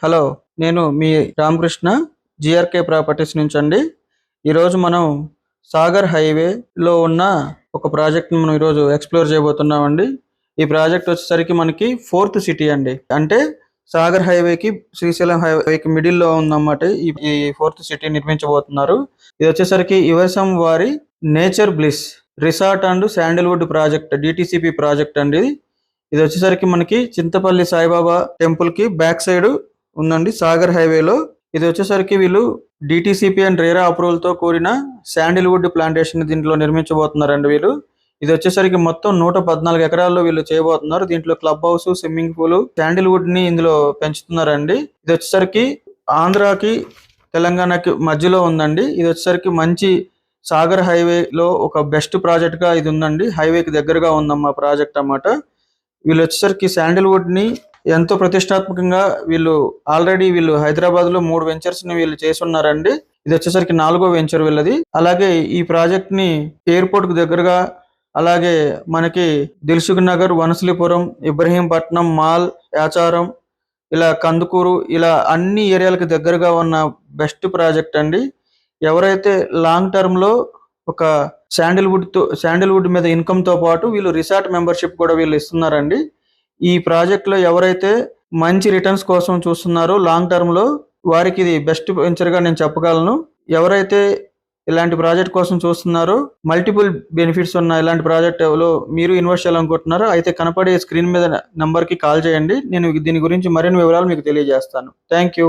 Hello. నేను మీ Ramakrishna జీఆర్కే properties నుంచి అండి. ఈరోజు మనం సాగర్ హైవేలో ఉన్న ఒక ప్రాజెక్ట్ని మనం ఈరోజు ఎక్స్ప్లోర్ చేయబోతున్నామండి. ఈ ప్రాజెక్ట్ వచ్చేసరికి మనకి 4th సిటీ అండి. అంటే సాగర్ హైవేకి శ్రీశైలం హైవేకి మిడిల్లో ఉందన్నమాట. ఈ 4th సిటీ నిర్మించబోతున్నారు. ఇది వచ్చేసరికి యువసం వారి nature bliss resort and Sandalwood project DTCP project అండి. ఇది వచ్చేసరికి మనకి చింతపల్లి సాయిబాబా టెంపుల్ కి బ్యాక్ సైడ్ ఉందండి, సాగర్ హైవేలో. ఇది వచ్చేసరికి వీళ్ళు డిటిసిపి అండ్ రేరా అప్రూవల్ తో కూడిన శాండిల్వుడ్ ప్లాంటేషన్ దీంట్లో నిర్మించబోతున్నారండి వీళ్ళు. ఇది వచ్చేసరికి మొత్తం 114 ఎకరాల్లో వీళ్ళు చేయబోతున్నారు. దీంట్లో club house, swimming pool, Sandalwood ని ఇందులో పెంచుతున్నారండి. ఇది వచ్చేసరికి ఆంధ్రాకి తెలంగాణకి మధ్యలో ఉందండి. ఇది వచ్చేసరికి మంచి సాగర్ హైవేలో ఒక బెస్ట్ ప్రాజెక్ట్ గా ఇది ఉందండి. హైవేకి దగ్గరగా ఉందమ్మా ప్రాజెక్ట్ అన్నమాట. వీళ్ళు వచ్చేసరికి శాండిల్వుడ్ ని ఎంతో ప్రతిష్టాత్మకంగా వీళ్ళు హైదరాబాద్ లో 3 వెంచర్స్ ని వీళ్ళు చేసి ఉన్నారండి. ఇది వచ్చేసరికి 4వ వెంచర్ వీళ్ళది. అలాగే ఈ ప్రాజెక్ట్ ని ఎయిర్పోర్ట్ కు దగ్గరగా, అలాగే మనకి దిల్సుఖ్ నగర్, వనసలిపురం, ఇబ్రహీంపట్నం, మాల్, యాచారం, ఇలా కందుకూరు, ఇలా అన్ని ఏరియాలకు దగ్గరగా ఉన్న బెస్ట్ ప్రాజెక్ట్ అండి. ఎవరైతే లాంగ్ టర్మ్ లో ఒక శాండిల్వుడ్ మీద ఇన్కమ్ తో పాటు వీళ్ళు రిసార్ట్ మెంబర్షిప్ కూడా వీళ్ళు ఇస్తున్నారండి. ఈ ప్రాజెక్ట్ లో ఎవరైతే మంచి రిటర్న్స్ కోసం చూస్తున్నారో లాంగ్ టర్మ్ లో, వారికి ఇది బెస్ట్ వెంచర్ గా నేను చెప్పగలను. ఎవరైతే ఇలాంటి ప్రాజెక్ట్ కోసం చూస్తున్నారో, మల్టిపుల్ బెనిఫిట్స్ ఉన్న ఇలాంటి ప్రాజెక్ట్ లో మీరు ఇన్వెస్ట్ చేయాలనుకుంటున్నారో అయితే కనపడే స్క్రీన్ మీద నంబర్ కి కాల్ చేయండి. నేను దీని గురించి మరిన్ని వివరాలు మీకు తెలియజేస్తాను. Thank you.